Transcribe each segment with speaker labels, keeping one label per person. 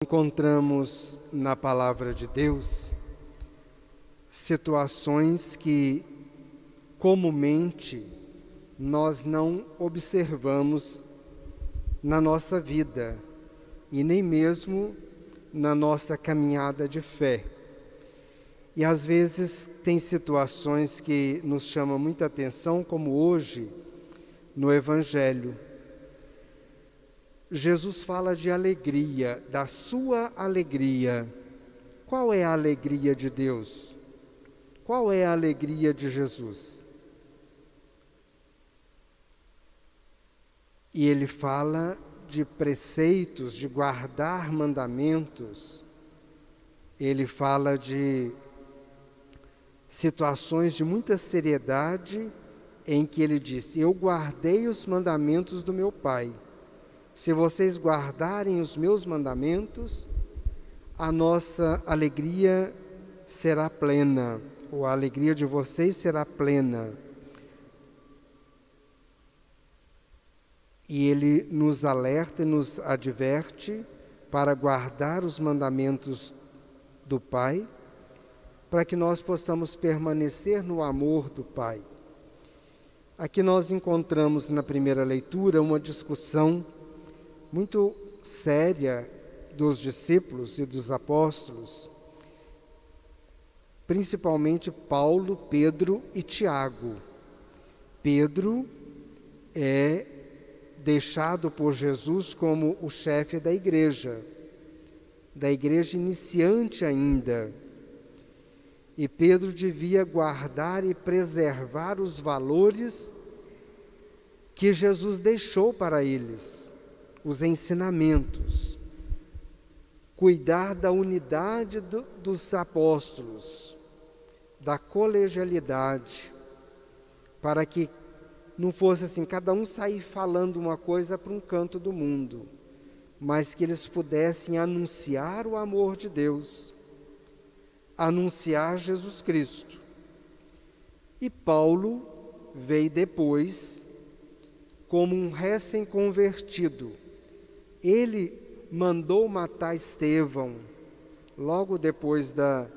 Speaker 1: Encontramos na palavra de Deus situações que comumente nós não observamos na nossa vida e nem mesmo na nossa caminhada de fé. E às vezes tem situações que nos chamam muita atenção, como hoje no Evangelho. Jesus fala de alegria, da sua alegria. Qual é a alegria de Deus? Qual é a alegria de Jesus? E ele fala de preceitos, de guardar mandamentos. Ele fala de situações de muita seriedade em que ele disse: eu guardei os mandamentos do meu Pai. Se vocês guardarem os meus mandamentos, a nossa alegria será plena, ou a alegria de vocês será plena. E ele nos alerta e nos adverte para guardar os mandamentos do Pai, para que nós possamos permanecer no amor do Pai. Aqui nós encontramos na primeira leitura uma discussão muito séria dos discípulos e dos apóstolos, principalmente Paulo, Pedro e Tiago. Pedro é deixado por Jesus como o chefe da igreja iniciante ainda. E Pedro devia guardar e preservar os valores que Jesus deixou para eles, os ensinamentos, cuidar da unidade dos apóstolos, da colegialidade, para que não fosse assim, cada um sair falando uma coisa para um canto do mundo, mas que eles pudessem anunciar o amor de Deus, anunciar Jesus Cristo. E Paulo veio depois como um recém-convertido. Ele mandou matar Estevão logo depois da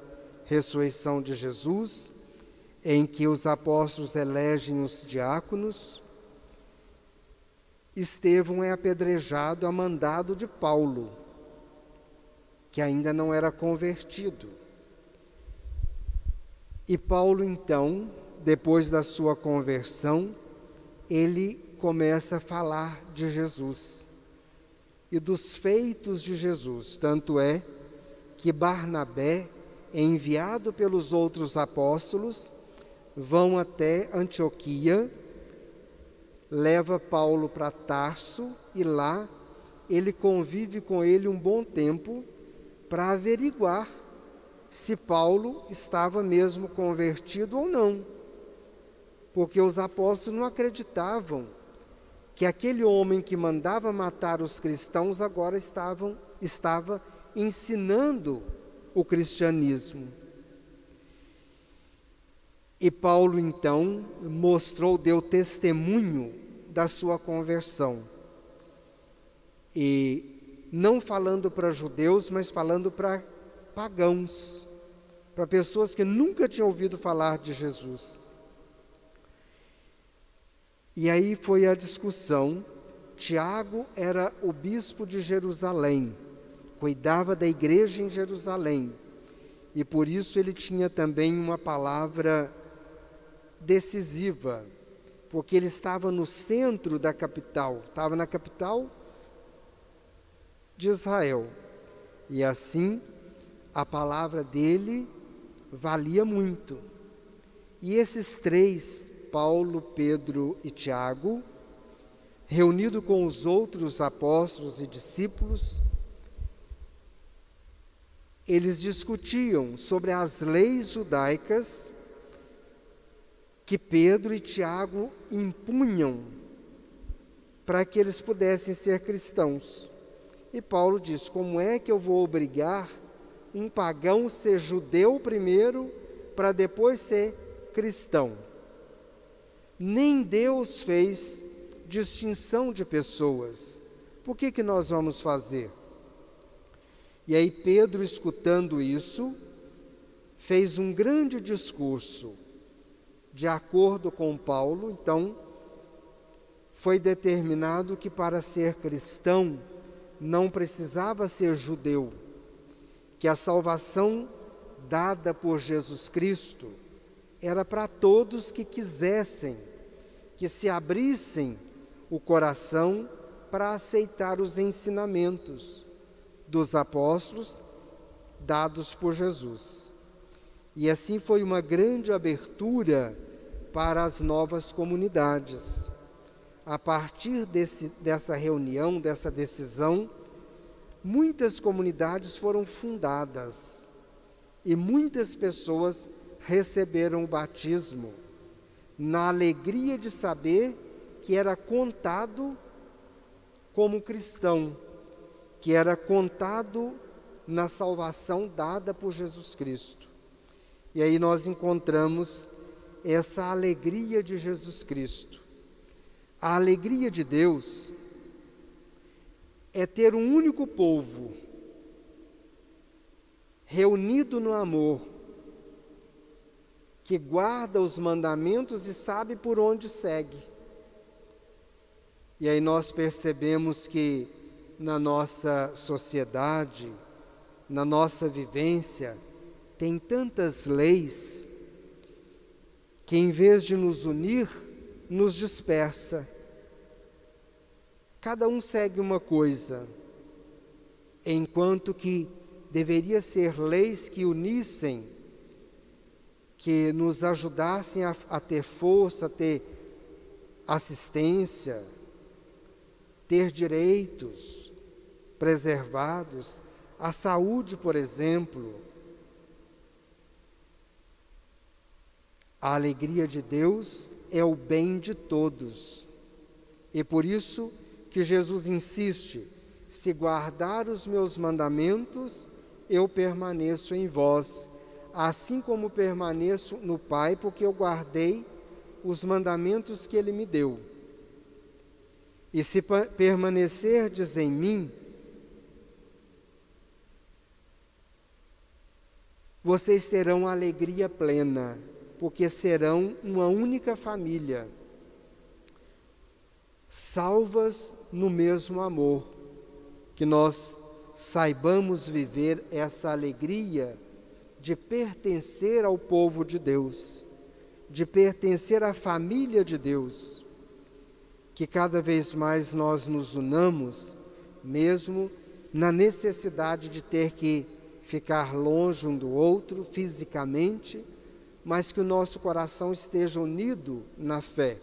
Speaker 1: ressurreição de Jesus, em que os apóstolos elegem os diáconos. Estevão é apedrejado a mandado de Paulo, que ainda não era convertido. E Paulo, então, depois da sua conversão, ele começa a falar de Jesus e dos feitos de Jesus. Tanto é que Barnabé, enviado pelos outros apóstolos, vão até Antioquia, leva Paulo para Tarso e lá ele convive com ele um bom tempo para averiguar se Paulo estava mesmo convertido ou não, porque os apóstolos não acreditavam que aquele homem que mandava matar os cristãos agora estava ensinando o cristianismo. E Paulo, então, deu testemunho da sua conversão. E não falando para judeus, mas falando para pagãos, para pessoas que nunca tinham ouvido falar de Jesus. E aí foi a discussão. Tiago era o bispo de Jerusalém, cuidava da igreja em Jerusalém, e por isso ele tinha também uma palavra decisiva, porque ele estava no centro da capital, estava na capital de Israel, e assim a palavra dele valia muito. E esses três, Paulo, Pedro e Tiago, reunido com os outros apóstolos e discípulos, eles discutiam sobre as leis judaicas que Pedro e Tiago impunham para que eles pudessem ser cristãos. E Paulo diz: como é que eu vou obrigar um pagão a ser judeu primeiro, para depois ser cristão? Nem Deus fez distinção de pessoas. Por que nós vamos fazer? E aí Pedro, escutando isso, fez um grande discurso. De acordo com Paulo, então, foi determinado que para ser cristão não precisava ser judeu, que a salvação dada por Jesus Cristo era para todos que quisessem, que se abrissem o coração para aceitar os ensinamentos dos apóstolos dados por Jesus. E assim foi uma grande abertura para as novas comunidades. A partir dessa reunião, dessa decisão, muitas comunidades foram fundadas e muitas pessoas receberam o batismo, na alegria de saber que era contado como cristão, que era contado na salvação dada por Jesus Cristo. E aí nós encontramos essa alegria de Jesus Cristo. A alegria de Deus é ter um único povo reunido no amor, que guarda os mandamentos e sabe por onde segue. E aí nós percebemos que na nossa sociedade, na nossa vivência, tem tantas leis que, em vez de nos unir, nos dispersa. Cada um segue uma coisa, enquanto que deveria ser leis que unissem, que nos ajudassem a ter força, a ter assistência, ter direitos preservados, a saúde, por exemplo. A alegria de Deus é o bem de todos. E por isso que Jesus insiste: se guardar os meus mandamentos, eu permaneço em vós, assim como permaneço no Pai, porque eu guardei os mandamentos que Ele me deu. E se permanecerdes em mim, vocês terão alegria plena, porque serão uma única família, salvas no mesmo amor. Que nós saibamos viver essa alegria de pertencer ao povo de Deus, de pertencer à família de Deus. Que cada vez mais nós nos unamos, mesmo na necessidade de ter que ficar longe um do outro fisicamente, mas que o nosso coração esteja unido na fé.